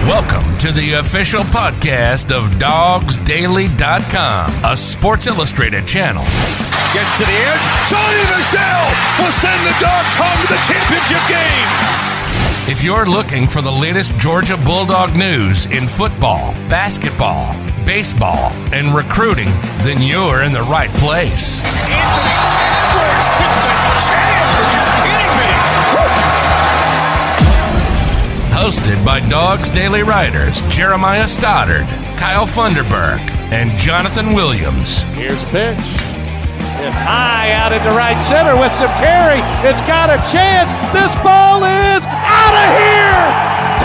Welcome to the official podcast of DogsDaily.com, a Sports Illustrated channel. Gets to the edge. Sonny Michel will send the Dogs home to the championship game. If you're looking for the latest Georgia Bulldog news in football, basketball, baseball, and recruiting, then you're in the right place. Anthony Edwards with the jam. Are you kidding me? Hosted by Dogs Daily writers Jeremiah Stoddard, Kyle Funderburk, and Jonathan Williams. Here's a pitch. Hit high out into right center with some carry. It's got a chance. This ball is out of here.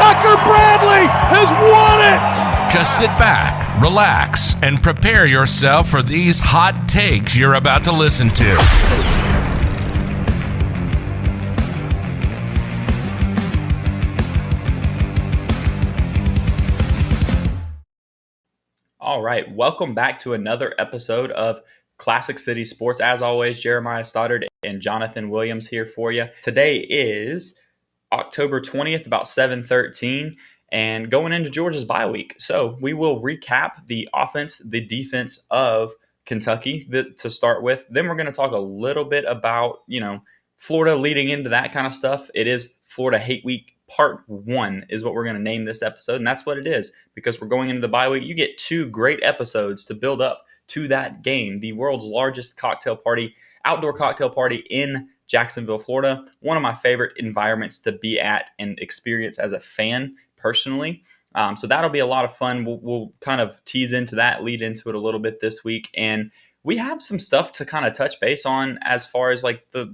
Tucker Bradley has won it. Just sit back, relax, and prepare yourself for these hot takes you're about to listen to. All right, welcome back to another episode of Classic City Sports. As always, Jeremiah Stoddard and Jonathan Williams here for you. Today is October 20th, about 7:13, and going into Georgia's bye week. So we will recap the offense, the defense of Kentucky to start with. Then we're going to talk a little bit about, Florida leading into that kind of stuff. It is Florida Hate Week. Part 1 is what we're going to name this episode, and that's what it is because we're going into the bye week. You get 2 great episodes to build up to that game, the world's largest outdoor cocktail party in Jacksonville, Florida. One of my favorite environments to be at and experience as a fan personally. So that'll be a lot of fun. We'll kind of tease into that, lead into it a little bit this week, and we have some stuff to kind of touch base on as far as like the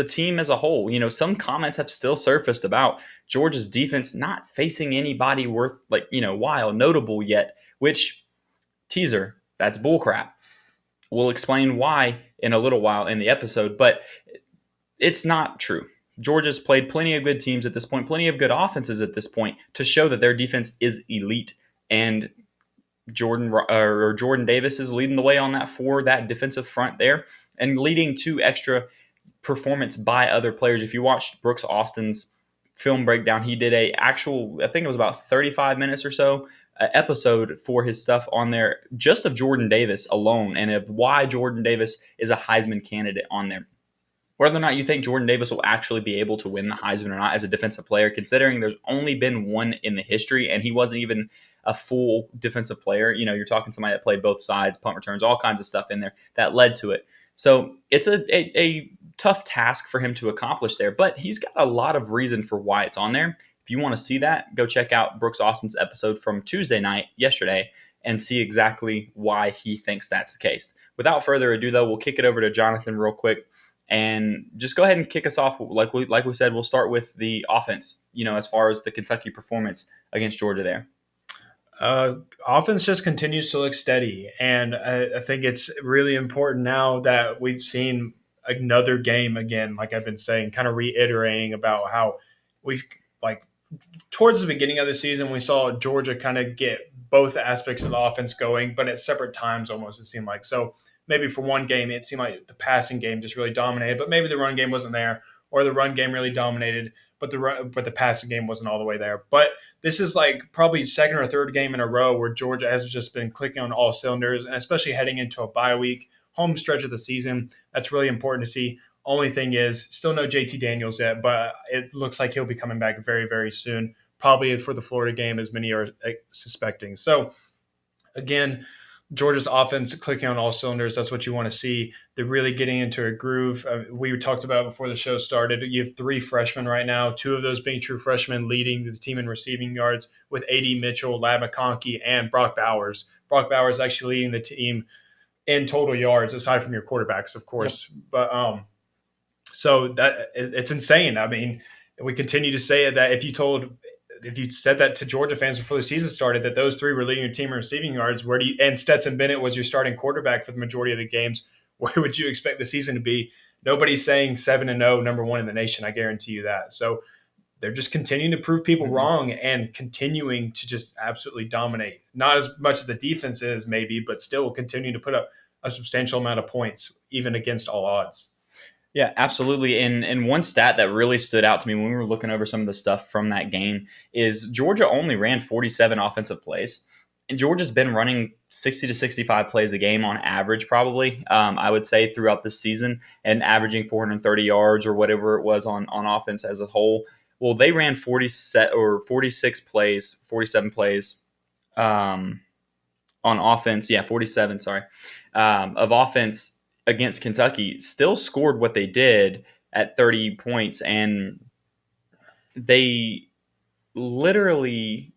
team as a whole. Some comments have still surfaced about Georgia's defense not facing anybody worth notable yet, which teaser, that's bullcrap. We'll explain why in a little while in the episode, but it's not true. Georgia's played plenty of good teams at this point, plenty of good offenses at this point to show that their defense is elite, and Jordan Davis is leading the way on that for that defensive front there and leading to extra performance by other players. If you watched Brooks Austin's film breakdown, he did I think it was about 35 minutes or so episode for his stuff on there just of Jordan Davis alone and of why Jordan Davis is a Heisman candidate on there. Whether or not you think Jordan Davis will actually be able to win the Heisman or not as a defensive player, considering there's only been one in the history and he wasn't even a full defensive player. You're talking somebody that played both sides, punt returns, all kinds of stuff in there that led to it. So it's a tough task for him to accomplish there, but he's got a lot of reason for why it's on there. If you want to see that, go check out Brooks Austin's episode from Tuesday night, yesterday, and see exactly why he thinks that's the case. Without further ado, though, we'll kick it over to Jonathan real quick and just go ahead and kick us off. Like we said, we'll start with the offense, as far as the Kentucky performance against Georgia there. Offense just continues to look steady, and I think it's really important now that we've seen another game again, like I've been saying, kind of reiterating about how we've towards the beginning of the season, we saw Georgia kind of get both aspects of the offense going, but at separate times almost, it seemed like. So maybe for one game, it seemed like the passing game just really dominated, but maybe the run game wasn't there, or the run game really dominated, but the passing game wasn't all the way there. But this is like probably second or third game in a row where Georgia has just been clicking on all cylinders, and especially heading into a bye week, home stretch of the season. That's really important to see. Only thing is, still no JT Daniels yet, but it looks like he'll be coming back very, very soon, probably for the Florida game, as many are suspecting. So, again, Georgia's offense clicking on all cylinders. That's what you want to see. They're really getting into a groove. We talked about before the show started. You have 3 freshmen right now, 2 of those being true freshmen, leading the team in receiving yards with A.D. Mitchell, Ladd McConkey, and Brock Bowers. Brock Bowers actually leading the team in total yards, aside from your quarterbacks, of course. Yep. But so that it's insane. I mean, we continue to say that if you said that to Georgia fans before the season started, that those 3 were leading your team in receiving yards, and Stetson Bennett was your starting quarterback for the majority of the games, where would you expect the season to be? Nobody's saying 7-0, number 1 in the nation. I guarantee you that. So they're just continuing to prove people wrong and continuing to just absolutely dominate. Not as much as the defense is maybe, but still continuing to put up a substantial amount of points, even against all odds. Yeah, absolutely. And one stat that really stood out to me when we were looking over some of the stuff from that game is Georgia only ran 47 offensive plays. And Georgia's been running 60 to 65 plays a game on average, probably, I would say, throughout the season, and averaging 430 yards or whatever it was on offense as a whole. Well, they ran 46 plays, 47 plays on offense. Yeah, 47, sorry, of offense against Kentucky, still scored what they did at 30 points. And they literally,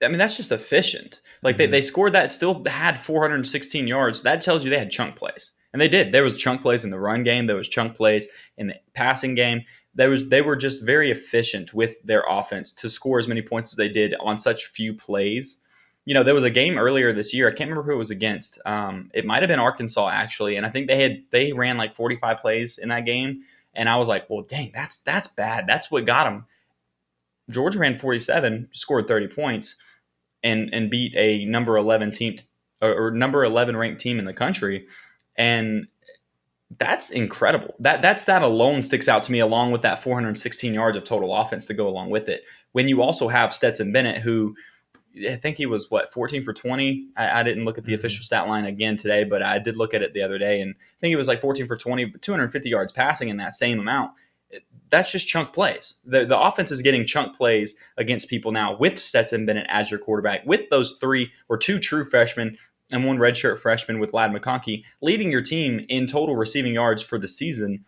I mean, that's just efficient. Like they scored that, still had 416 yards. That tells you they had chunk plays. And they did. There was chunk plays in the run game. There was chunk plays in the passing game. They were just very efficient with their offense to score as many points as they did on such few plays. You know, there was a game earlier this year. I can't remember who it was against. It might have been Arkansas, actually, and I think they ran like 45 plays in that game. And I was like, well, dang, that's bad. That's what got them. Georgia ran 47, scored 30 points, and beat a number 11 team or number 11 ranked team in the country. And that's incredible. That stat alone sticks out to me, along with that 416 yards of total offense to go along with it. When you also have Stetson Bennett, who I think he was 14 for 20. I didn't look at the official stat line again today, but I did look at it the other day, and I think he was like 14 for 20, but 250 yards passing in that same amount. That's just chunk plays. The offense is getting chunk plays against people now with Stetson Bennett as your quarterback, with those two true freshmen and one redshirt freshman with Ladd McConkey leading your team in total receiving yards for the season.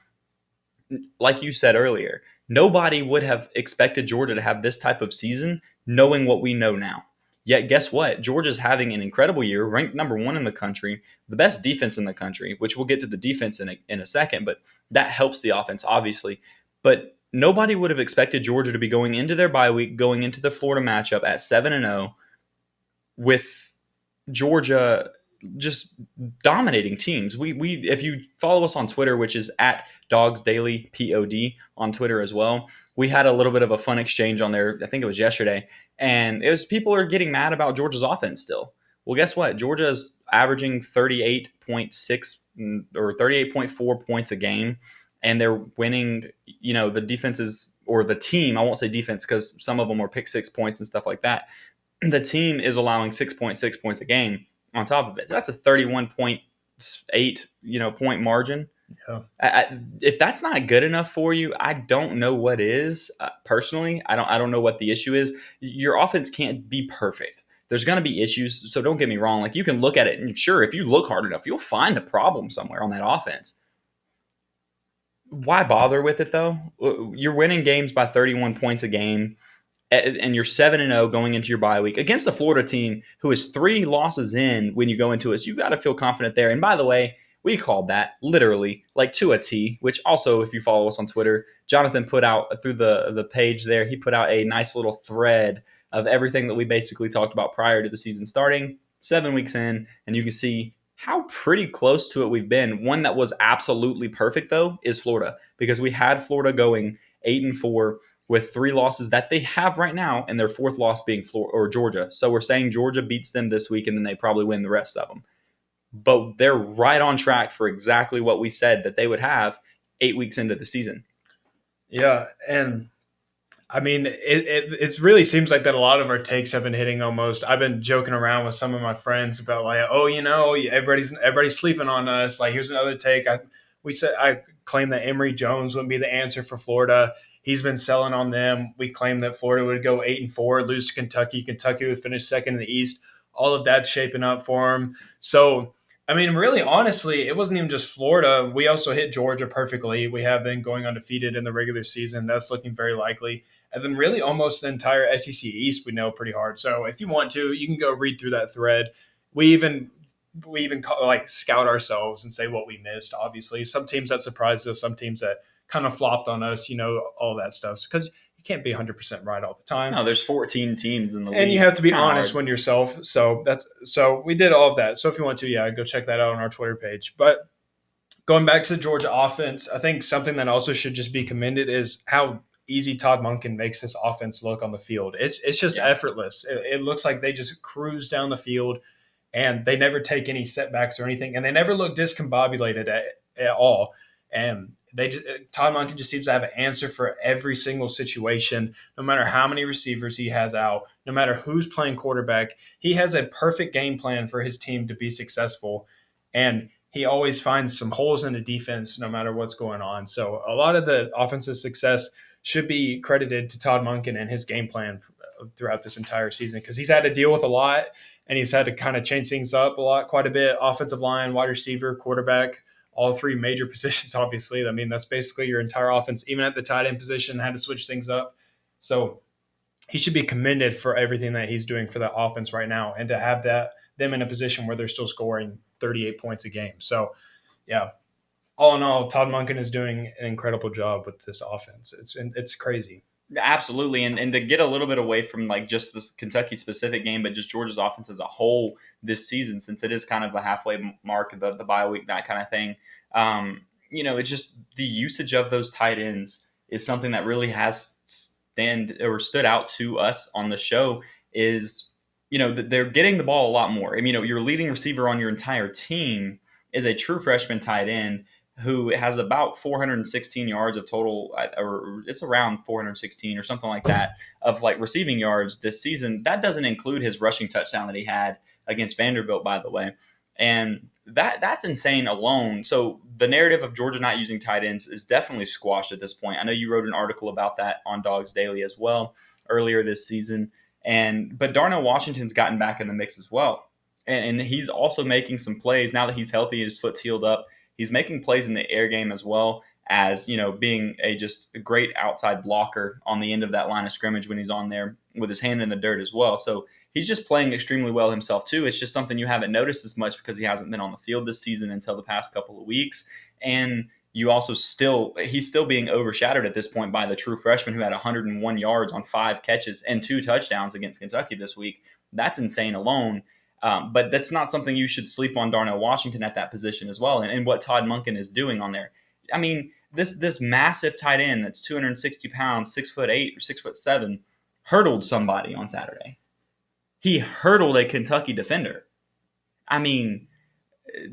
Like you said earlier, nobody would have expected Georgia to have this type of season knowing what we know now. Yet guess what? Georgia's having an incredible year, ranked number 1 in the country, the best defense in the country, which we'll get to the defense in a second, but that helps the offense, obviously. But nobody would have expected Georgia to be going into their bye week, going into the Florida matchup at 7-0, with Georgia just dominating teams. We if you follow us on Twitter, which is at DogsDailyPod on Twitter as well, we had a little bit of a fun exchange on there. I think it was yesterday, and it was people are getting mad about Georgia's offense still. Well, guess what? Georgia is averaging 38.6 or 38.4 points a game, and they're winning. You know, the defenses, or the team, I won't say defense because some of them are pick 6 points and stuff like that. The team is allowing 6.6 points a game on top of it. So that's a 31.8, point margin. Yeah. If that's not good enough for you, I don't know what is. Personally, I don't know what the issue is. Your offense can't be perfect. There's going to be issues, so don't get me wrong. Like, you can look at it, and sure, if you look hard enough, you'll find a problem somewhere on that offense. Why bother with it, though? You're winning games by 31 points a game, and you're 7-0 going into your bye week against the Florida team who is 3 losses in when you go into it. So you've got to feel confident there. And by the way, we called that literally like to a T, which also, if you follow us on Twitter, Jonathan put out through the page there, he put out a nice little thread of everything that we basically talked about prior to the season starting, 7 weeks in, and you can see how pretty close to it we've been. One that was absolutely perfect, though, is Florida, because we had Florida going 8-4 with 3 losses that they have right now, and their 4th loss being Georgia. So we're saying Georgia beats them this week, and then they probably win the rest of them. But they're right on track for exactly what we said that they would have 8 weeks into the season. Yeah, and I mean, it really seems like that a lot of our takes have been hitting almost. I've been joking around with some of my friends about like, everybody's sleeping on us. Like, here's another take. I claim that Emory Jones wouldn't be the answer for Florida. He's been selling on them. We claimed that Florida would go 8-4, lose to Kentucky. Kentucky would finish second in the East. All of that's shaping up for them. So, I mean, really, honestly, it wasn't even just Florida. We also hit Georgia perfectly. We have been going undefeated in the regular season. That's looking very likely. And then really almost the entire SEC East we know pretty hard. So if you want to, you can go read through that thread. We even scout ourselves and say what we missed, obviously. Some teams that surprised us, some teams that kind of flopped on us, all that stuff. Because you can't be 100% right all the time. No, there's 14 teams in the league. And you have to be honest when yourself. So we did all of that. So if you want to, go check that out on our Twitter page. But going back to the Georgia offense, I think something that also should just be commended is how easy Todd Monken makes this offense look on the field. It's just effortless. It looks like they just cruise down the field, and they never take any setbacks or anything, and they never look discombobulated at all. And Todd Monken just seems to have an answer for every single situation, no matter how many receivers he has out, no matter who's playing quarterback. He has a perfect game plan for his team to be successful. And he always finds some holes in the defense no matter what's going on. So a lot of the offensive success should be credited to Todd Monken and his game plan throughout this entire season, because he's had to deal with a lot and he's had to kind of change things up quite a bit. Offensive line, wide receiver, quarterback, all three major positions, obviously. I mean, that's basically your entire offense. Even at the tight end position, had to switch things up. So he should be commended for everything that he's doing for the offense right now, and to have them in a position where they're still scoring 38 points a game. So, yeah, all in all, Todd Monken is doing an incredible job with this offense. It's crazy. Absolutely. And to get a little bit away from like just this Kentucky specific game, but just Georgia's offense as a whole this season, since it is kind of a halfway mark, the bye week, that kind of thing. It's just the usage of those tight ends is something that really has stood out to us on the show. Is, they're getting the ball a lot more. I mean, your leading receiver on your entire team is a true freshman tight end who has about 416 yards of total, or it's around 416 or something like that, of like receiving yards this season. That doesn't include his rushing touchdown that he had against Vanderbilt, by the way. And that's insane alone. So the narrative of Georgia not using tight ends is definitely squashed at this point. I know you wrote an article about that on Dogs Daily as well earlier this season. But Darnell Washington's gotten back in the mix as well. And he's also making some plays now that he's healthy and his foot's healed up. He's making plays in the air game as well as, being just a great outside blocker on the end of that line of scrimmage when he's on there with his hand in the dirt as well. So he's just playing extremely well himself too. It's just something you haven't noticed as much because he hasn't been on the field this season until the past couple of weeks. And you also he's still being overshadowed at this point by the true freshman who had 101 yards on 5 catches and 2 touchdowns against Kentucky this week. That's insane alone. But that's not something you should sleep on Darnell Washington at that position as well, and what Todd Monken is doing on there. I mean, this massive tight end that's 260 pounds, 6'8" or 6'7", hurdled somebody on Saturday. He hurdled a Kentucky defender. I mean,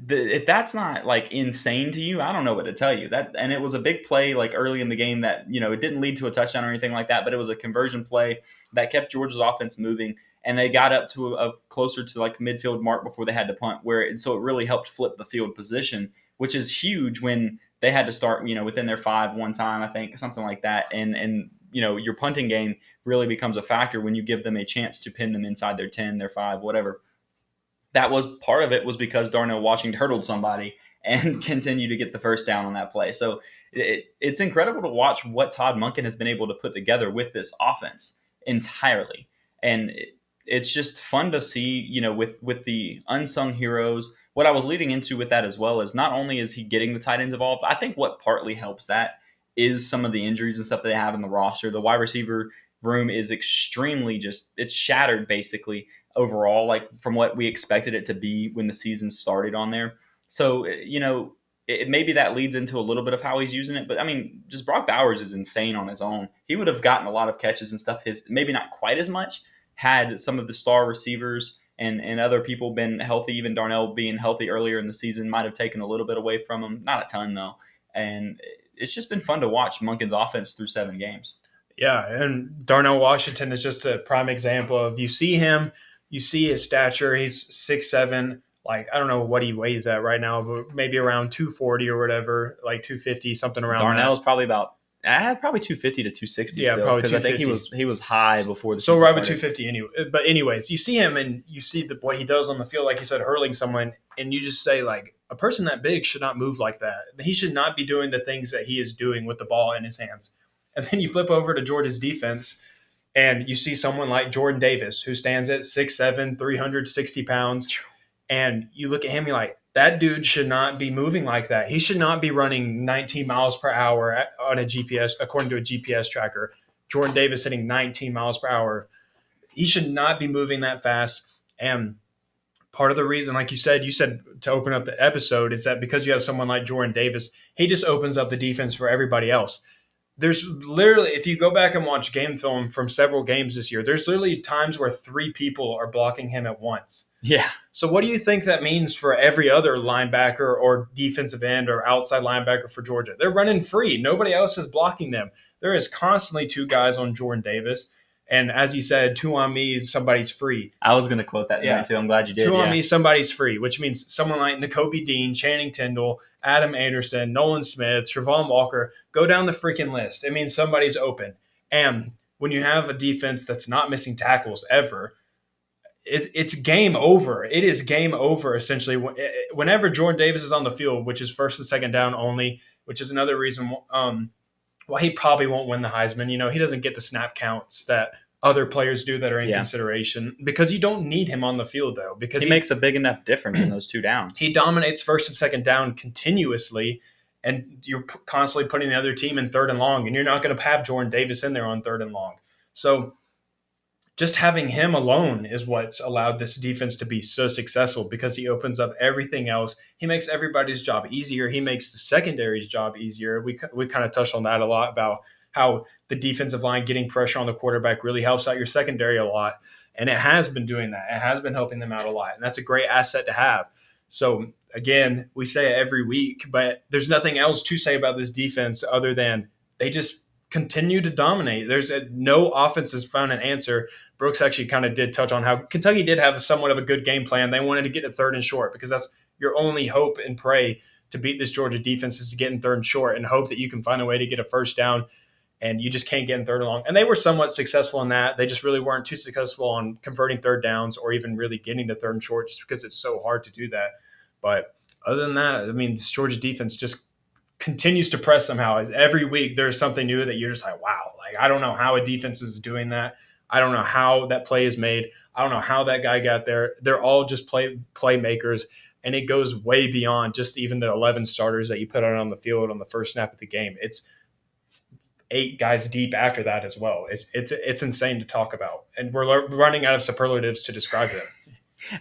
if that's not like insane to you, I don't know what to tell you. And it was a big play like early in the game that, it didn't lead to a touchdown or anything like that, but it was a conversion play that kept Georgia's offense moving. And they got up to a closer to like midfield mark before they had to punt, so it really helped flip the field position, which is huge when they had to start, within their 5 one time, I think, something like that. And your punting game really becomes a factor when you give them a chance to pin them inside their 10, their 5, whatever. That was part of it, was because Darnell Washington hurdled somebody and continued to get the first down on that play. So it's incredible to watch what Todd Monken has been able to put together with this offense entirely. And it's just fun to see, with the unsung heroes. What I was leading into with that as well is not only is he getting the tight ends involved, I think what partly helps that is some of the injuries and stuff that they have in the roster. The wide receiver room is extremely it's shattered basically overall, like from what we expected it to be when the season started on there. So, maybe that leads into a little bit of how he's using it. But I mean, just Brock Bowers is insane on his own. He would have gotten a lot of catches and stuff. Maybe not quite as much had some of the star receivers and other people been healthy. Even Darnell being healthy earlier in the season might have taken a little bit away from him. Not a ton, though. And it's just been fun to watch Monken's offense through 7 games. Yeah, and Darnell Washington is just a prime example of, you see him, you see his stature. He's 6'7", like, I don't know what he weighs at right now, but maybe around 240 or whatever, like 250, something around Darnell's that. probably about probably 250 to 260 yeah, still, probably because I think he was high before the so season right with started. 250 anyway. But anyways, you see him and you see what he does on the field, like you said, hurling someone, and you just say, like, a person that big should not move like that. He should not be doing the things that he is doing with the ball in his hands. And then you flip over to Georgia's defense, and you see someone like Jordan Davis, who stands at 6'7", 360 pounds, and you look at him, you're like, that dude should not be moving like that. He should not be running 19 miles per hour on a GPS, according to a GPS tracker. Jordan Davis hitting 19 miles per hour. He should not be moving that fast. And part of the reason, like you said to open up the episode, is that because you have someone like Jordan Davis, he just opens up the defense for everybody else. there's literally, if you go back and watch game film from several games this year, there's literally times where 3 people are blocking him at once. Yeah. So what do you think that means for every other linebacker or defensive end or outside linebacker for Georgia? They're running free. Nobody else is blocking them. There is constantly 2 guys on Jordan Davis. And as he said, 2 on me, somebody's free. I was going to quote that too. I'm glad you did. 2 on me, somebody's free, which means someone like Nakobe Dean, Channing Tindall, Adam Anderson, Nolan Smith, Travon Walker, go down the freaking list. It means somebody's open. And when you have a defense that's not missing tackles ever, it's game over. It is game over, essentially. Whenever Jordan Davis is on the field, which is first and second down only, which is another reason why he probably won't win the Heisman. He doesn't get the snap counts that other players do that are in consideration, because you don't need him on the field, though. Because he makes a big enough difference in those 2 downs. He dominates first and second down continuously, and you're constantly putting the other team in 3rd and long, and you're not going to have Jordan Davis in there on 3rd and long. So just having him alone is what's allowed this defense to be so successful, because he opens up everything else. He makes everybody's job easier. He makes the secondary's job easier. We kind of touched on that a lot, about how the defensive line getting pressure on the quarterback really helps out your secondary a lot. And it has been doing that. It has been helping them out a lot. And that's a great asset to have. So, again, we say it every week, but there's nothing else to say about this defense other than they just continue to dominate. No offense has found an answer. Brooks actually kind of did touch on how Kentucky did have somewhat of a good game plan. They wanted to get to 3rd and short, because that's your only hope and pray to beat this Georgia defense, is to get in 3rd and short and hope that you can find a way to get a first down, and you just can't get in 3rd and long. And they were somewhat successful in that. They just really weren't too successful on converting 3rd downs or even really getting to 3rd and short, just because it's so hard to do that. But other than that, I mean, this Georgia defense just continues to press somehow. As every week there's something new that you're just like, wow, I don't know how a defense is doing that. I don't know how that play is made. I don't know how that guy got there. They're all just playmakers, and it goes way beyond just even the 11 starters that you put out on the field on the first snap of the game. It's 8 guys deep after that as well. It's insane to talk about, and we're running out of superlatives to describe it.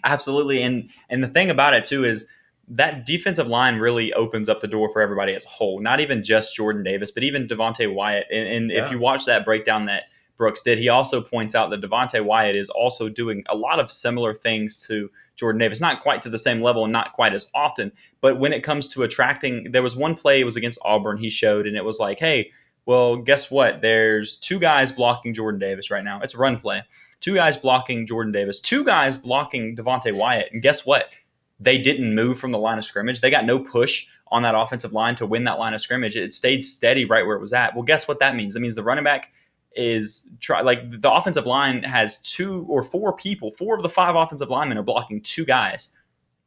Absolutely, and the thing about it too is that defensive line really opens up the door for everybody as a whole. Not even just Jordan Davis, but even Devontae Wyatt. And if you watch that breakdown that Brooks did, he also points out that Devontae Wyatt is also doing a lot of similar things to Jordan Davis. Not quite to the same level and not quite as often, but when it comes to attracting, there was one play, it was against Auburn, he showed, and it was like, hey, well, guess what? There's 2 guys blocking Jordan Davis right now. It's a run play. 2 guys blocking Jordan Davis. 2 guys blocking Devontae Wyatt. And guess what? They didn't move from the line of scrimmage. They got no push on that offensive line to win that line of scrimmage. It stayed steady right where it was at. Well, guess what that means? That means the running back is the offensive line has 2 or 4 people. 4 of the 5 offensive linemen are blocking 2 guys.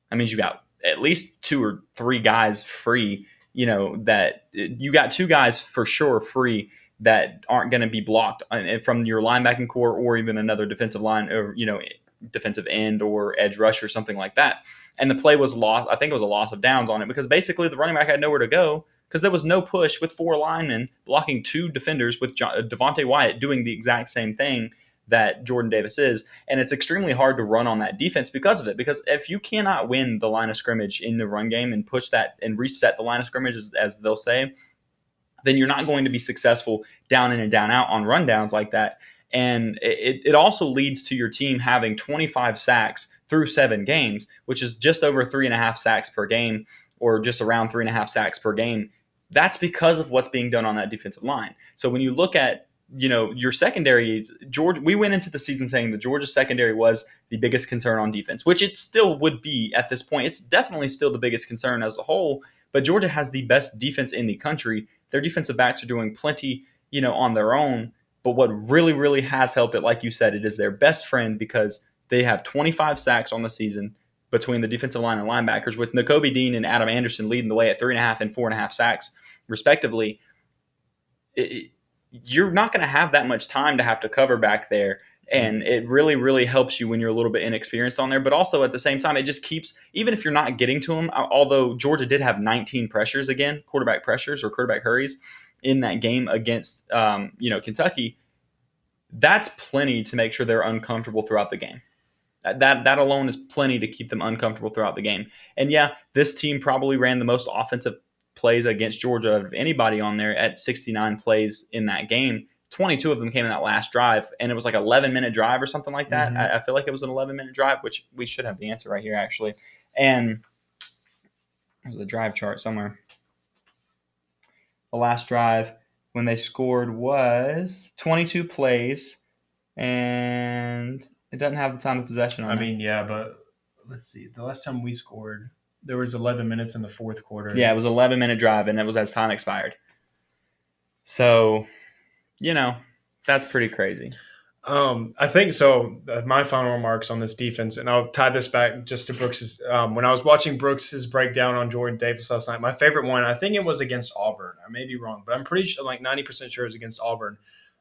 That means you got at least 2 or 3 guys free. That you got 2 guys for sure free that aren't going to be blocked from your linebacking core or even another defensive line or defensive end or edge rush or something like that. And the play was lost. I think it was a loss of downs on it, because basically the running back had nowhere to go, because there was no push with 4 linemen blocking 2 defenders with Devontae Wyatt doing the exact same thing that Jordan Davis is. And it's extremely hard to run on that defense because of it. Because if you cannot win the line of scrimmage in the run game and push that and reset the line of scrimmage, as they'll say, then you're not going to be successful down in and down out on rundowns like that. And it also leads to your team having 25 sacks through 7 games, which is just over 3.5 sacks per game, or just around 3.5 sacks per game. That's because of what's being done on that defensive line. So when you look at your secondary, we went into the season saying the Georgia secondary was the biggest concern on defense, which it still would be at this point. It's definitely still the biggest concern as a whole, but Georgia has the best defense in the country. Their defensive backs are doing plenty, on their own. But what really, really has helped it, like you said, it is their best friend, because they have 25 sacks on the season between the defensive line and linebackers, with Nakobe Dean and Adam Anderson leading the way at 3.5 and 4.5 sacks, respectively. You're not going to have that much time to have to cover back there. And it really, really helps you when you're a little bit inexperienced on there. But also at the same time, it just keeps, even if you're not getting to them, although Georgia did have 19 pressures again, quarterback pressures or quarterback hurries in that game against, Kentucky, that's plenty to make sure they're uncomfortable throughout the game. That alone is plenty to keep them uncomfortable throughout the game. And yeah, this team probably ran the most offensive plays against Georgia of anybody on there at 69 plays in that game. 22 of them came in that last drive, and it was like an 11-minute drive or something like that. Mm-hmm. I feel like it was an 11-minute drive, which we should have the answer right here, actually. And there's a drive chart somewhere. The last drive when they scored was 22 plays, and it doesn't have the time of possession on it. Yeah, but let's see. The last time we scored, there was 11 minutes in the fourth quarter. Yeah, it was an 11-minute drive, and it was as time expired. So, that's pretty crazy. I think so. My final remarks on this defense, and I'll tie this back just to Brooks's. When I was watching Brooks's breakdown on Jordan Davis last night, my favorite one, I think it was against Auburn. I may be wrong, but I'm pretty sure, like 90% sure it was against Auburn.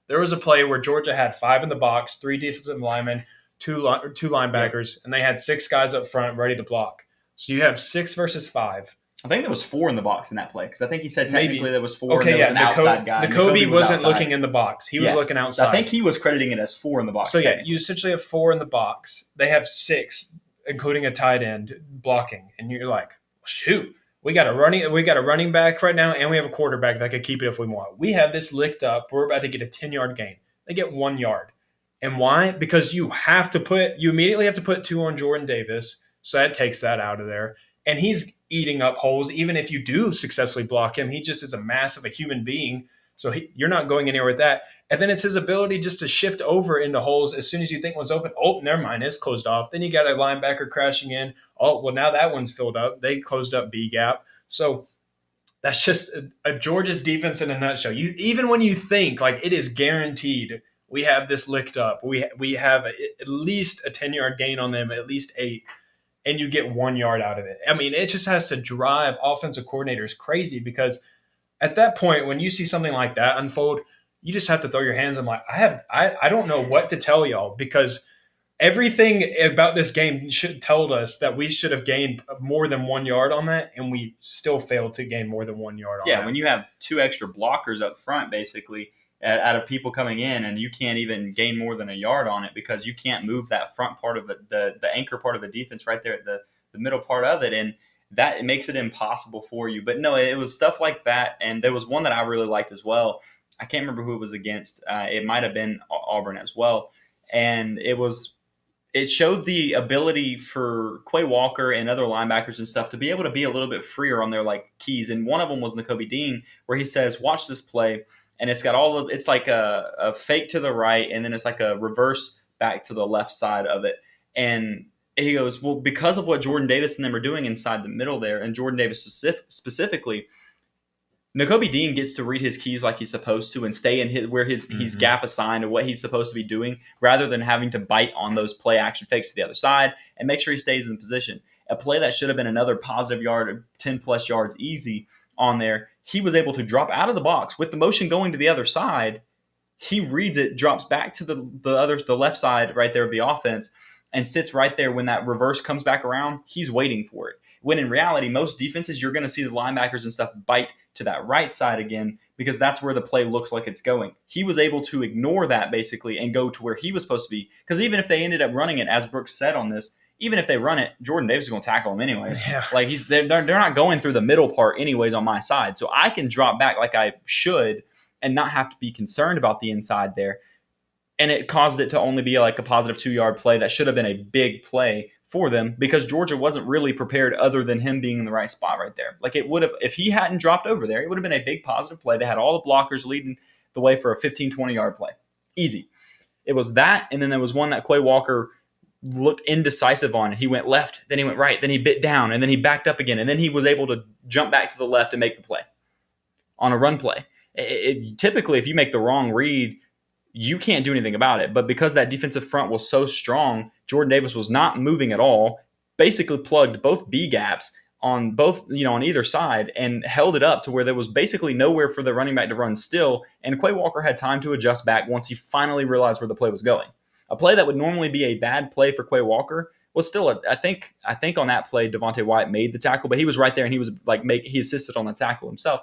There was a play where Georgia had 5 in the box, 3 defensive linemen, 2 linebackers, and they had 6 guys up front ready to block. So you have 6 versus 5. I think there was 4 in the box in that play because I think he said technically there was 4. Okay, and there was an outside guy. Kobe wasn't looking in the box; he was looking outside. I think he was crediting it as 4 in the box. So you essentially have 4 in the box. They have 6, including a tight end blocking, and you're like, shoot, we got a running back right now, and we have a quarterback that could keep it if we want. We have this licked up. We're about to get a 10-yard gain. They get 1 yard, and why? Because you immediately have to put 2 on Jordan Davis, so that takes that out of there. And he's eating up holes. Even if you do successfully block him, he just is a mass of a human being. So you're not going anywhere with that. And then it's his ability just to shift over into holes as soon as you think one's open. Oh, never mind, it's closed off. Then you got a linebacker crashing in. Oh, well, now that one's filled up. They closed up B gap. So that's just a Georgia's defense in a nutshell. Even when you think like it is guaranteed, we have this licked up. We have at least a 10-yard gain on them, at least 8. And you get 1 yard out of it. I mean, it just has to drive offensive coordinators crazy because at that point, when you see something like that unfold, you just have to throw your hands. I'm like, I don't know what to tell y'all because everything about this game should told us that we should have gained more than 1 yard on that, and we still failed to gain more than 1 yard on that. Yeah, when you have 2 extra blockers up front, basically, out of people coming in, and you can't even gain more than a yard on it because you can't move that front part of the anchor part of the defense right there at the middle part of it, and that it makes it impossible for you. But no, it was stuff like that, and there was one that I really liked as well. I can't remember who it was against. It might have been Auburn as well, and it showed the ability for Quay Walker and other linebackers and stuff to be able to be a little bit freer on their like keys, and one of them was Nakobe Dean, where he says, "Watch this play." And it's got it's like a fake to the right, and then it's like a reverse back to the left side of it. And he goes, well, because of what Jordan Davis and them are doing inside the middle there, and Jordan Davis specifically, Nakobe Dean gets to read his keys like he's supposed to and stay in where he's gap assigned and what he's supposed to be doing, rather than having to bite on those play action fakes to the other side and make sure he stays in position. A play that should have been another positive yard, 10-plus yards easy on there, he was able to drop out of the box with the motion going to the other side. He reads it, drops back to the left side right there of the offense, and sits right there when that reverse comes back around. He's waiting for it. When in reality, most defenses, you're going to see the linebackers and stuff bite to that right side again because that's where the play looks like it's going. He was able to ignore that basically and go to where he was supposed to be, because even if they ended up running it, as Brooks said on this, even if they run it, Jordan Davis is going to tackle him anyways. Yeah. Like they're not going through the middle part anyways on my side. So I can drop back like I should and not have to be concerned about the inside there. And it caused it to only be like a positive 2-yard play that should have been a big play for them because Georgia wasn't really prepared other than him being in the right spot right there. Like it would have, if he hadn't dropped over there, it would have been a big positive play. They had all the blockers leading the way for a 15, 20-yard play. Easy. It was that, and then there was one that Quay Walker looked indecisive on it. He went left, then he went right, then he bit down, and then he backed up again, and then he was able to jump back to the left and make the play on a run play. Typically, if you make the wrong read, you can't do anything about it. But because that defensive front was so strong, Jordan Davis was not moving at all, basically plugged both B gaps on both, on either side and held it up to where there was basically nowhere for the running back to run still. And Quay Walker had time to adjust back once he finally realized where the play was going. A play that would normally be a bad play for Quay Walker was still I think on that play, Devontae Wyatt made the tackle, but he was right there and he was he assisted on the tackle himself.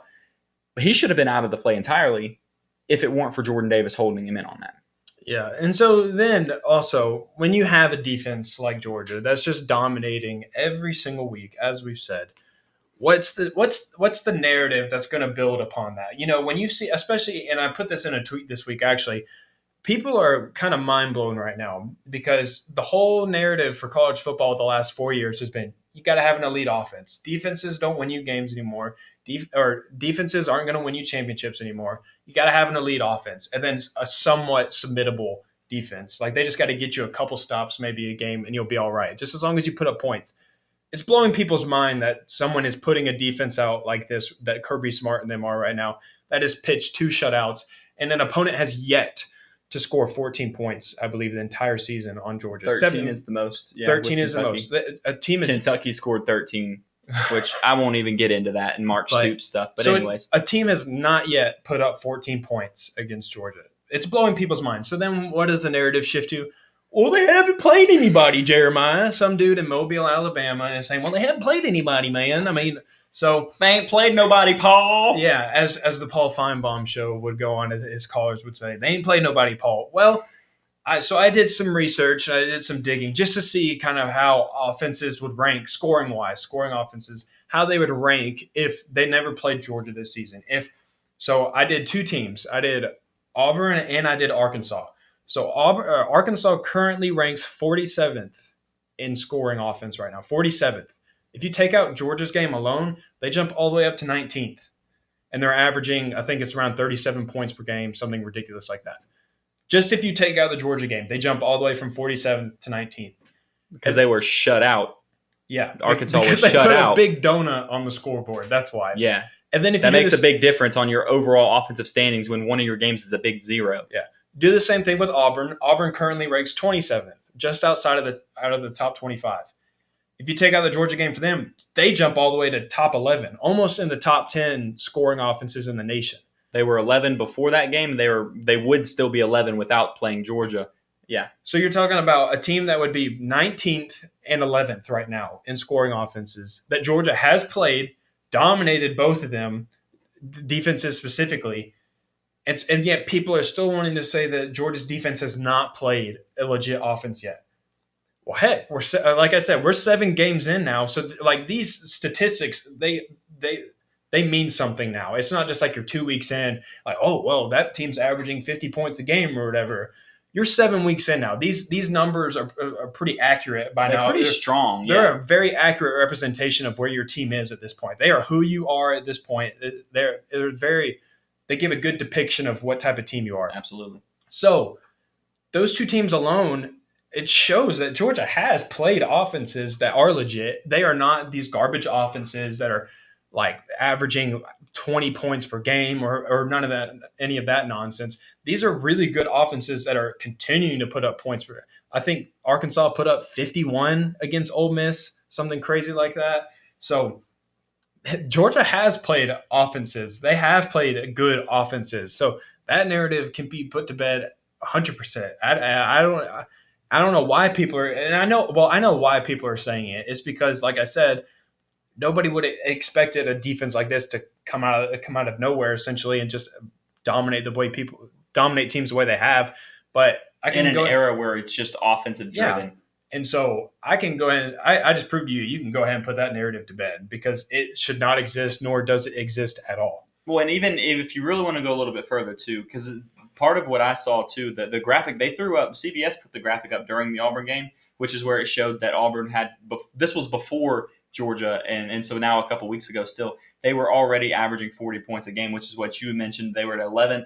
But he should have been out of the play entirely if it weren't for Jordan Davis holding him in on that. Yeah, and so then also when you have a defense like Georgia that's just dominating every single week, as we've said, what's the narrative that's going to build upon that? When you see, especially, and I put this in a tweet this week, actually, people are kind of mind blown right now because the whole narrative for college football the last 4 years has been you got to have an elite offense. Defenses don't win you games anymore. Defenses aren't going to win you championships anymore. You got to have an elite offense and then a somewhat submittable defense. Like they just got to get you a couple stops, maybe a game, and you'll be all right. Just as long as you put up points. It's blowing people's mind that someone is putting a defense out like this, that Kirby Smart and them are right now, that has pitched 2 shutouts, and an opponent has yet to score 14 points, I believe, the entire season on Georgia. 13 is the most. Yeah, 13 is the most. A team is Kentucky scored 13, which I won't even get into that and Mark Stoops stuff. But anyways, a team has not yet put up 14 points against Georgia. It's blowing people's minds. So then what does the narrative shift to? Well, they haven't played anybody, Jeremiah. Some dude in Mobile, Alabama is saying, well, they haven't played anybody, man. I mean, so they ain't played nobody, Paul. Yeah, as the Paul Feinbaum show would go on, his callers would say, they ain't played nobody, Paul. Well, I did some research, I did some digging just to see kind of how offenses would rank scoring offenses, how they would rank if they never played Georgia this season. So I did 2 teams. I did Auburn and I did Arkansas. So Arkansas currently ranks 47th in scoring offense right now, 47th. If you take out Georgia's game alone, they jump all the way up to 19th. And they're averaging, I think it's around 37 points per game, something ridiculous like that. Just if you take out the Georgia game, they jump all the way from 47th to 19th. Because they were shut out. Yeah. Arkansas was shut out. Because they put a big donut on the scoreboard. That's why. Yeah. And then if that makes a big difference on your overall offensive standings when one of your games is a big 0. Yeah. Do the same thing with Auburn. Auburn currently ranks 27th, just outside of the top 25. If you take out the Georgia game for them, they jump all the way to top 11, almost in the top 10 scoring offenses in the nation. They were 11 before that game. They would still be 11 without playing Georgia. Yeah. So you're talking about a team that would be 19th and 11th right now in scoring offenses that Georgia has played, dominated both of them, defenses specifically. And yet people are still wanting to say that Georgia's defense has not played a legit offense yet. Well, heck, like I said, we're 7 games in now. So like these statistics, they mean something now. It's not just like you're 2 weeks in, like, oh, well, that team's averaging 50 points a game or whatever. You're 7 weeks in now. These numbers are pretty accurate by now. They're pretty strong. Yeah. They're a very accurate representation of where your team is at this point. They are who you are at this point. They give a good depiction of what type of team you are. Absolutely. So those 2 teams alone, it shows that Georgia has played offenses that are legit. They are not these garbage offenses that are like averaging 20 points per game or none of that, any of that nonsense. These are really good offenses that are continuing to put up points. I think Arkansas put up 51 against Ole Miss, something crazy like that. So Georgia has played offenses. They have played good offenses. So that narrative can be put to bed 100%. I don't know why people are, and I know why people are saying it. It's because, like I said, nobody would have expected a defense like this to come out of nowhere essentially and just dominate teams the way they have. But I can in an era where it's just offensive driven. Yeah. And so I can go ahead and I just proved to you can go ahead and put that narrative to bed because it should not exist, nor does it exist at all. Well, and even if you really want to go a little bit further too, because part of what I saw too, the graphic they threw up, CBS put the graphic up during the Auburn game, which is where it showed that Auburn had, this was before Georgia, and so now a couple weeks ago still, they were already averaging 40 points a game, which is what you mentioned. They were at 11th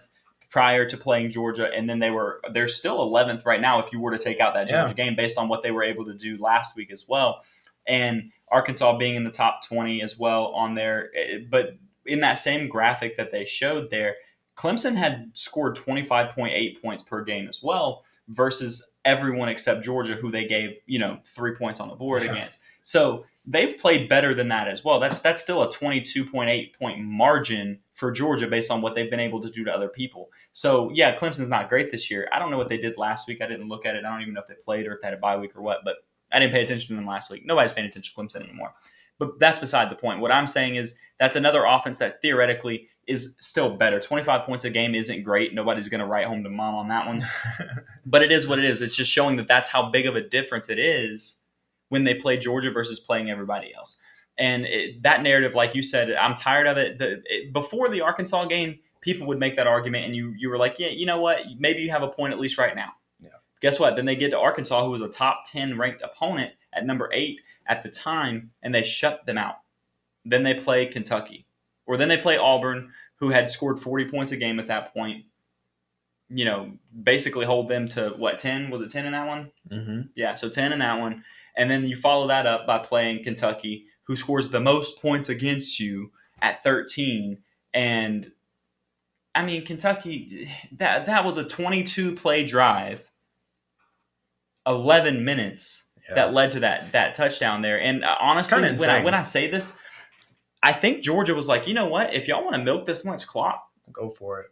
prior to playing Georgia, and then they're still 11th right now if you were to take out that Georgia game based on what they were able to do last week as well. And Arkansas being in the top 20 as well on there. But in that same graphic that they showed there, Clemson had scored 25.8 points per game as well versus everyone except Georgia, who they gave 3 points on the board against. So they've played better than that as well. That's still a 22.8 point margin for Georgia based on what they've been able to do to other people. So yeah, Clemson's not great this year. I don't know what they did last week. I didn't look at it. I don't even know if they played or if they had a bye week or what, but I didn't pay attention to them last week. Nobody's paying attention to Clemson anymore. But that's beside the point. What I'm saying is that's another offense that theoretically is still better. 25 points a game isn't great. Nobody's going to write home to mom on that one. But it is what it is. It's just showing that that's how big of a difference it is when they play Georgia versus playing everybody else. And that narrative, like you said, I'm tired of it. Before the Arkansas game, people would make that argument, and you were like, yeah, you know what? Maybe you have a point at least right now. Yeah. Guess what? Then they get to Arkansas, who was a top 10 ranked opponent at number 8 at the time, and they shut them out. Then they play Kentucky. Or then they play Auburn, who had scored 40 points a game at that point. You know, basically hold them to, 10? Was it 10 in that one? Mm-hmm. Yeah, so 10 in that one. And then you follow that up by playing Kentucky, who scores the most points against you at 13. And, I mean, Kentucky, that was a 22-play drive, 11 minutes that led to that touchdown there. And honestly, when I say this, I think Georgia was like, you know what? If y'all want to milk this much clock, go for it.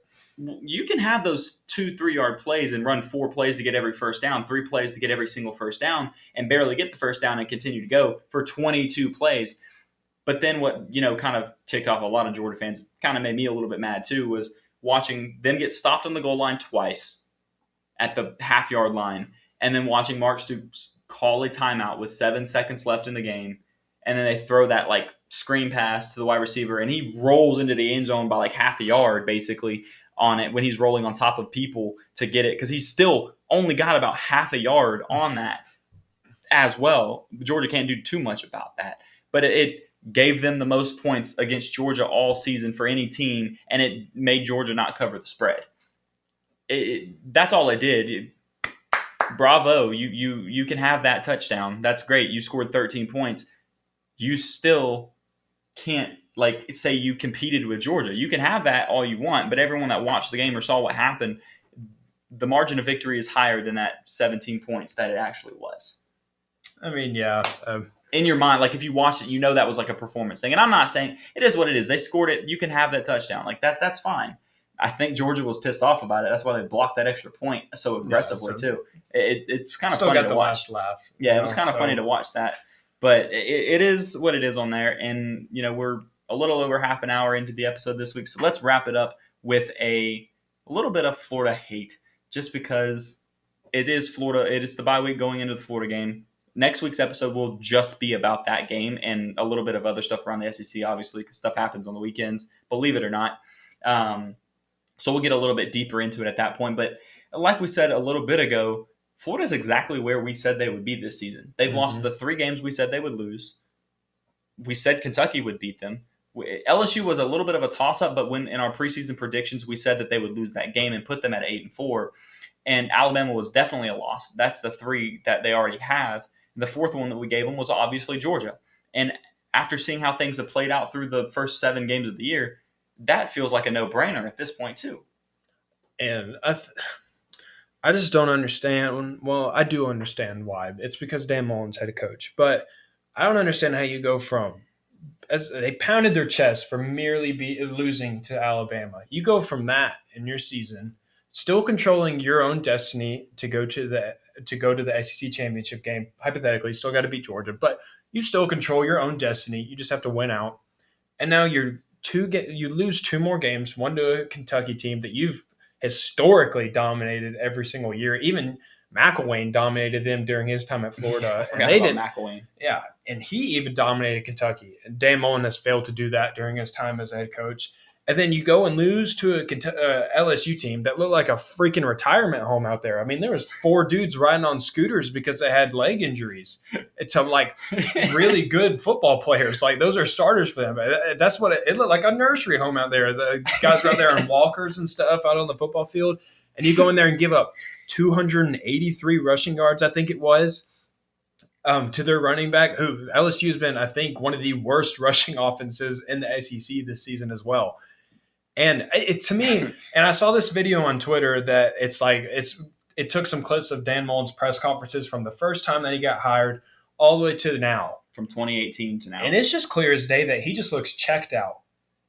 You can have those 2-3 yard plays and run 4 plays to get every first down, 3 plays to get every single first down, and barely get the first down and continue to go for 22 plays. But then what, kind of ticked off a lot of Georgia fans, kind of made me a little bit mad too, was watching them get stopped on the goal line twice at the half-yard line, and then watching Mark Stoops call a timeout with 7 seconds left in the game, and then they throw that screen pass to the wide receiver, and he rolls into the end zone by half a yard basically on it when he's rolling on top of people to get it, because he's still only got about half a yard on that as well. Georgia can't do too much about that, but it gave them the most points against Georgia all season for any team, and it made Georgia not cover the spread. That's all it did. Bravo, you can have that touchdown. That's great. You scored 13 points. You still can't say you competed with Georgia. You can have that all you want, but everyone that watched the game or saw what happened, the margin of victory is higher than that 17 points that it actually was. I mean, yeah. In your mind, if you watched it, that was a performance thing. And I'm not saying it is what it is. They scored it. You can have that touchdown. That's fine. I think Georgia was pissed off about it. That's why they blocked that extra point so aggressively too. It's kind of funny to watch. Laugh. Yeah, it was kind of funny to watch that. But it is what it is on there. And, we're a little over half an hour into the episode this week. So let's wrap it up with a little bit of Florida hate, just because it is Florida. It is the bye week going into the Florida game. Next week's episode will just be about that game and a little bit of other stuff around the SEC, obviously, because stuff happens on the weekends, believe it or not. So we'll get a little bit deeper into it at that point. But like we said a little bit ago, Florida is exactly where we said they would be this season. They've lost the 3 games we said they would lose. We said Kentucky would beat them. LSU was a little bit of a toss-up, but when in our preseason predictions, we said that they would lose that game and put them at 8-4. And Alabama was definitely a loss. That's the 3 that they already have. The 4th one that we gave them was obviously Georgia. And after seeing how things have played out through the first 7 games of the year, that feels like a no-brainer at this point too. And I just don't understand. Well, I do understand why. It's because Dan Mullen's head coach. But I don't understand how you go from, as they pounded their chest for merely losing to Alabama. You go from that in your season, still controlling your own destiny to go to the SEC championship game. Hypothetically, you still got to beat Georgia, but you still control your own destiny. You just have to win out. And now you lose 2 more games, one to a Kentucky team that you've historically dominated every single year. Even McElwain dominated them during his time at Florida. And they did McElwain. Yeah, and he even dominated Kentucky. And Dan Mullen has failed to do that during his time as a head coach. And then you go and lose to a LSU team that looked like a freaking retirement home out there. I mean, there was 4 dudes riding on scooters because they had leg injuries. It's really good football players. Those are starters for them. That's what it looked like, a nursery home out there. The guys were out there on walkers and stuff out on the football field. And you go in there and give up 283 rushing yards, I think it was, to their running back, who LSU has been, I think, one of the worst rushing offenses in the SEC this season as well. And to me, and I saw this video on Twitter that it took some clips of Dan Mullen's press conferences from the first time that he got hired all the way to now. From 2018 to now. And it's just clear as day that he just looks checked out.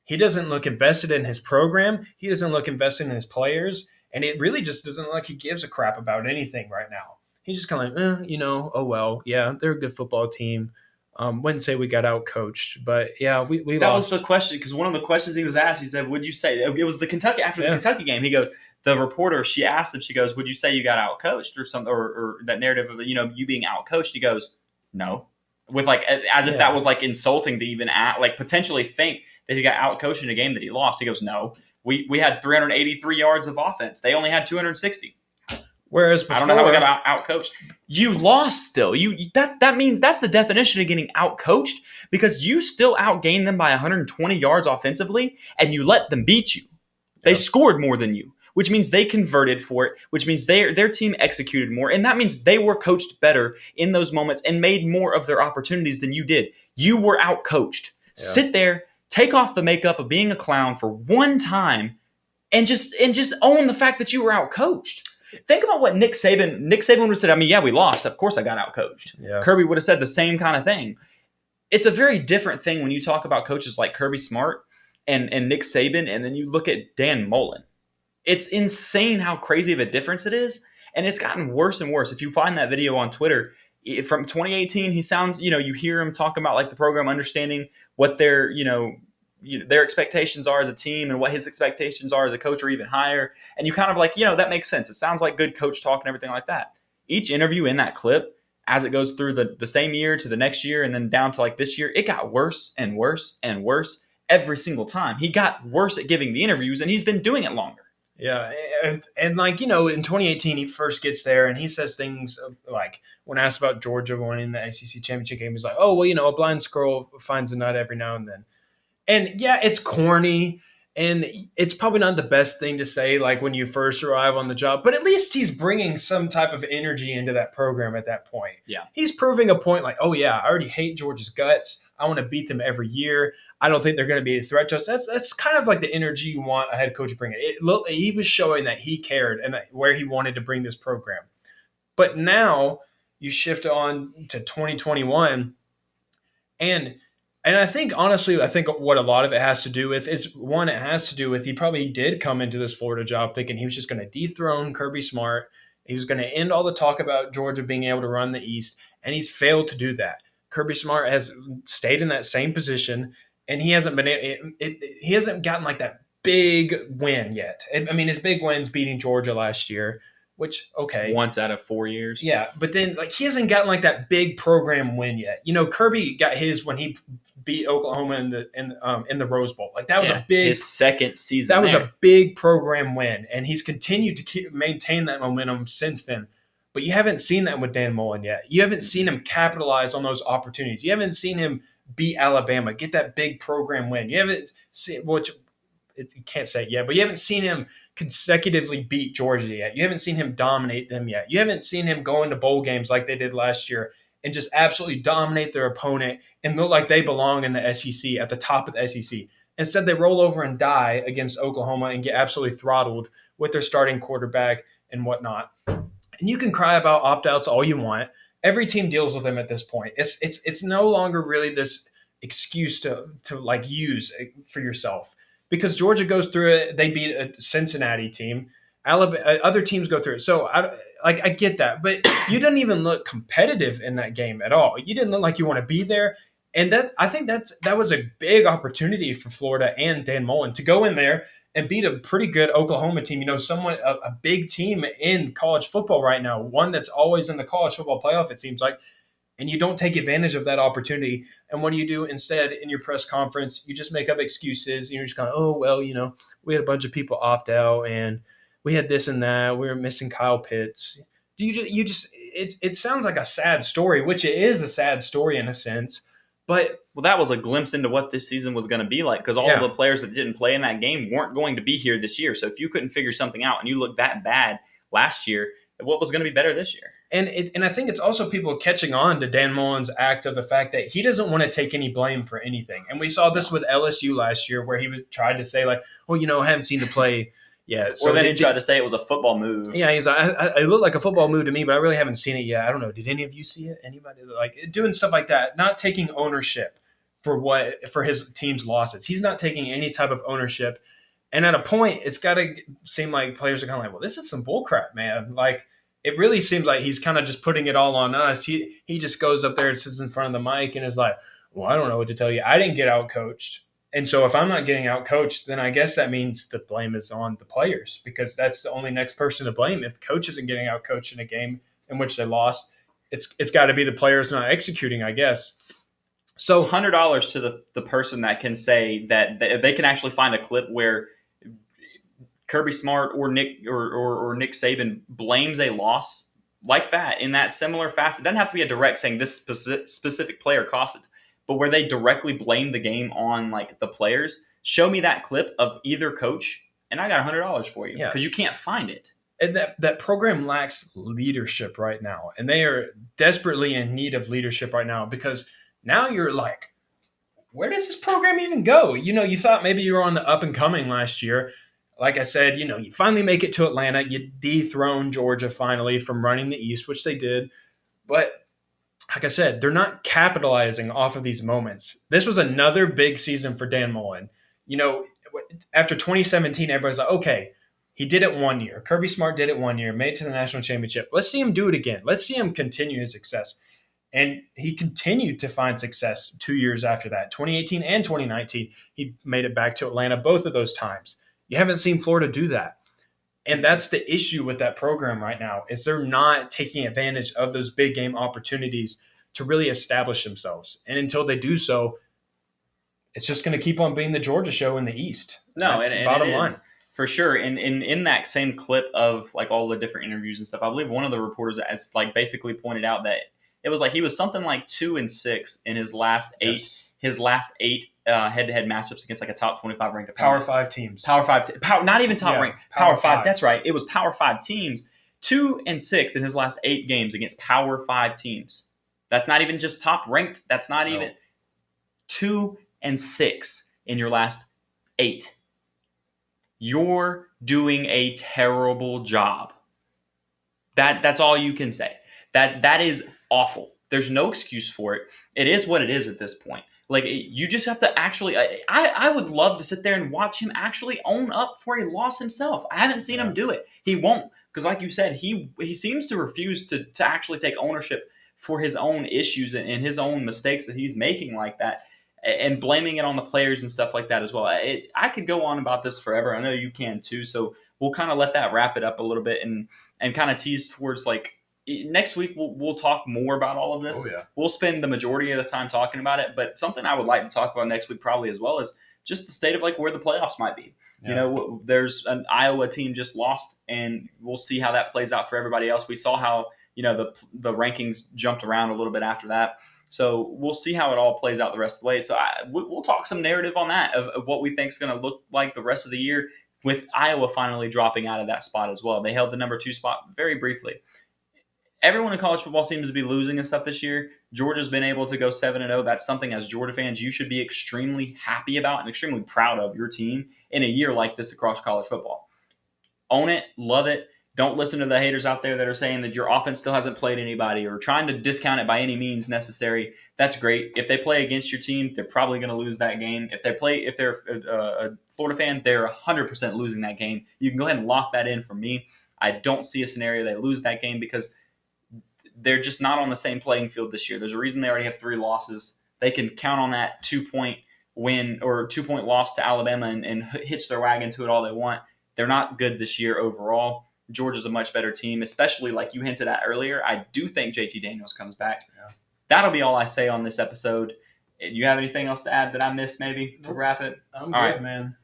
He doesn't look invested in his program. He doesn't look invested in his players. And it really just doesn't look like he gives a crap about anything right now. He's just kind of oh, well, yeah, they're a good football team. Wouldn't say we got out-coached, but yeah, we lost. That was the question, because one of the questions he was asked, he said, would you say – it was the Kentucky – after the Kentucky game, he goes – the reporter, she asked him, she goes, would you say you got out-coached or something, or that narrative of, you being out-coached? He goes, no. with like as if that was like insulting to even like potentially think that he got outcoached in a game that he lost. He goes, no, we had 383 yards of offense. They only had 260. Whereas before, I don't know how we got outcoached. You lost still. That means that's the definition of getting outcoached, because you still outgained them by 120 yards offensively, and you let them beat you. They scored more than you, which means they converted for it, which means their team executed more, and that means they were coached better in those moments and made more of their opportunities than you did. You were outcoached. Yeah. Sit there, take off the makeup of being a clown for one time, and just own the fact that you were outcoached. Think about what Nick Saban would have said. I mean, yeah, we lost. Of course I got outcoached. Yeah. Kirby would have said the same kind of thing. It's a very different thing when you talk about coaches like Kirby Smart and Nick Saban, and then you look at Dan Mullen. It's insane how crazy of a difference it is, and it's gotten worse and worse. If you find that video on Twitter from 2018, he sounds, you hear him talking about like the program understanding what their expectations are as a team and what his expectations are as a coach, or even higher. And you kind of like, that makes sense. It sounds like good coach talk and everything like that. Each interview in that clip, as it goes through the same year to the next year and then down to like this year, it got worse and worse and worse every single time. He got worse at giving the interviews, and he's been doing it longer. Yeah, and like, in 2018, he first gets there, and he says things like, when asked about Georgia winning the SEC championship game, he's like, oh, well, a blind squirrel finds a nut every now and then. And yeah, it's corny, and it's probably not the best thing to say like when you first arrive on the job, but at least he's bringing some type of energy into that program at that point. Yeah. He's proving a point like, oh yeah, I already hate Georgia's guts. I want to beat them every year. I don't think they're going to be a threat to us. That's kind of like the energy you want a head coach to bring. He was showing that he cared and where he wanted to bring this program. But now you shift on to 2021, and I think, honestly, what a lot of it has to do with is, one, it has to do with he probably did come into this Florida job thinking he was just going to dethrone Kirby Smart. He was going to end all the talk about Georgia being able to run the East, and he's failed to do that. Kirby Smart has stayed in that same position, and he hasn't gotten like that big win yet. I mean, his big win's beating Georgia last year, which, okay. Once out of 4 years. Yeah, but then like he hasn't gotten like that big program win yet. Kirby got his when he beat Oklahoma in the Rose Bowl. Like that was a big, his second season. That was a big program win, and he's continued to maintain that momentum since then. But you haven't seen that with Dan Mullen yet. You haven't seen him capitalize on those opportunities. You haven't seen him beat Alabama, get that big program win. You haven't seen, you can't say it yet, but you haven't seen him consecutively beat Georgia yet. You haven't seen him dominate them yet. You haven't seen him go into bowl games like they did last year and just absolutely dominate their opponent and look like they belong in the SEC, at the top of the SEC. Instead, they roll over and die against Oklahoma and get absolutely throttled with their starting quarterback and whatnot. And you can cry about opt-outs all you want. Every team deals with them at this point. It's no longer really this excuse to like use for yourself, because Georgia goes through it. They beat a Cincinnati team. Other teams go through it. So I get that, but you didn't even look competitive in that game at all. You didn't look like you want to be there. And I think that was a big opportunity for Florida and Dan Mullen to go in there and beat a pretty good Oklahoma team. A big team in college football right now, one that's always in the college football playoff, it seems like. And you don't take advantage of that opportunity. And what do you do instead in your press conference? You just make up excuses. You're just going, oh, well, we had a bunch of people opt out, and we had this and that. We were missing Kyle Pitts. It sounds like a sad story, which it is a sad story in a sense. But that was a glimpse into what this season was going to be like, because all of the players that didn't play in that game weren't going to be here this year. So if you couldn't figure something out and you looked that bad last year, what was going to be better this year? And I think it's also people catching on to Dan Mullen's act of the fact that he doesn't want to take any blame for anything. And we saw this with LSU last year, where he tried to say like, I haven't seen the play yet. So then he tried to say it was a football move. Yeah, he's like, it looked like a football move to me, but I really haven't seen it yet. I don't know. Did any of you see it? Anybody? Like doing stuff like that, not taking ownership for his team's losses. He's not taking any type of ownership. And at a point, it's got to seem like players are kind of like, well, this is some bullcrap, man. Like, it really seems like he's kind of just putting it all on us. He just goes up there and sits in front of the mic and is like, well, I don't know what to tell you. I didn't get out-coached. And so if I'm not getting out-coached, then I guess that means the blame is on the players, because that's the only next person to blame. If the coach isn't getting out-coached in a game in which they lost, it's got to be the players not executing, I guess. So $100 to the person that can say that they can actually find a clip where Kirby Smart or Nick Saban blames a loss like that in that similar facet. It doesn't have to be a direct saying this specific player cost it, but where they directly blame the game on like the players. Show me that clip of either coach, and I got $100 for you because you can't find it. And that program lacks leadership right now, and they are desperately in need of leadership right now, because now you're like, where does this program even go? You thought maybe you were on the up and coming last year. Like I said, you finally make it to Atlanta. You dethrone Georgia finally from running the East, which they did. But like I said, they're not capitalizing off of these moments. This was another big season for Dan Mullen. After 2017, everybody's like, okay, he did it 1 year. Kirby Smart did it 1 year, made it to the national championship. Let's see him do it again. Let's see him continue his success. And he continued to find success 2 years after that. 2018 and 2019, he made it back to Atlanta both of those times. You haven't seen Florida do that. And that's the issue with that program right now, is they're not taking advantage of those big game opportunities to really establish themselves. And until they do so, it's just going to keep on being the Georgia show in the East. No, and bottom line. For sure. And in that same clip of like all the different interviews and stuff, I believe one of the reporters has like basically pointed out that it was like he was something like 2-6 in his last eight head-to-head matchups against like a top 25 ranked opponent. Power 5 teams. Not even top ranked. Power 5. That's right. It was Power 5 teams. 2-6 in his last 8 games against Power 5 teams. That's not even just top ranked. That's not even 2-6 in your last 8. You're doing a terrible job. That's all you can say. That is awful. There's no excuse for it. It is what it is at this point. Like, you just have to actually I would love to sit there and watch him actually own up for a loss himself. I haven't seen him do it. He won't, because like you said, he seems to refuse to actually take ownership for his own issues and his own mistakes that he's making like that, and blaming it on the players and stuff like that as well. I could go on about this forever. I know you can too. So we'll kind of let that wrap it up a little bit and kind of tease towards like next week. We'll talk more about all of this. Oh, yeah. We'll spend the majority of the time talking about it. But something I would like to talk about next week probably as well is just the state of like where the playoffs might be. Yeah. There's an Iowa team just lost, and we'll see how that plays out for everybody else. We saw how the rankings jumped around a little bit after that. So we'll see how it all plays out the rest of the way. So we'll talk some narrative on that of what we think is going to look like the rest of the year, with Iowa finally dropping out of that spot as well. They held the number 2 spot very briefly. Everyone in college football seems to be losing and stuff this year. Georgia's been able to go 7-0. That's something as Georgia fans you should be extremely happy about and extremely proud of your team in a year like this across college football. Own it, love it. Don't listen to the haters out there that are saying that your offense still hasn't played anybody or trying to discount it by any means necessary. That's great. If they play against your team, they're probably going to lose that game. If they're a Florida fan, they're 100% losing that game. You can go ahead and lock that in for me. I don't see a scenario they lose that game because they're just not on the same playing field this year. There's a reason they already have 3 losses. They can count on that 2-point win or 2-point loss to Alabama and hitch their wagon to it all they want. They're not good this year overall. Georgia's a much better team, especially like you hinted at earlier. I do think JT Daniels comes back. Yeah. That'll be all I say on this episode. Do you have anything else to add that I missed maybe to wrap it? I'm all good, right, man.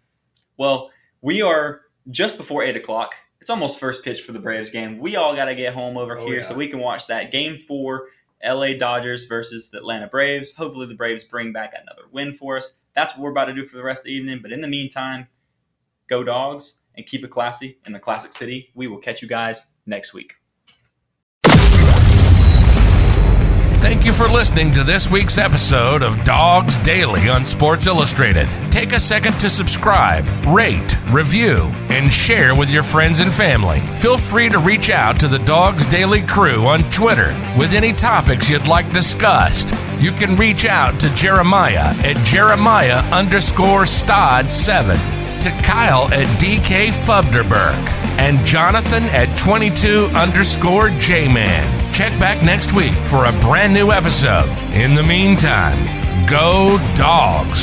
Well, we are just before 8 o'clock. It's almost first pitch for the Braves game. We all got to get home over here so we can watch that. Game 4, LA Dodgers versus the Atlanta Braves. Hopefully the Braves bring back another win for us. That's what we're about to do for the rest of the evening. But in the meantime, go Dogs and keep it classy in the Classic City. We will catch you guys next week. Thank you for listening to this week's episode of Dogs Daily on Sports Illustrated. Take a second to subscribe, rate, review, and share with your friends and family. Feel free to reach out to the Dogs Daily crew on Twitter with any topics you'd like discussed. You can reach out to Jeremiah at Jeremiah_Stod7, to Kyle at DK Fubderberg, and Jonathan at 22_J-Man. Check back next week for a brand new episode. In the meantime, go Dogs!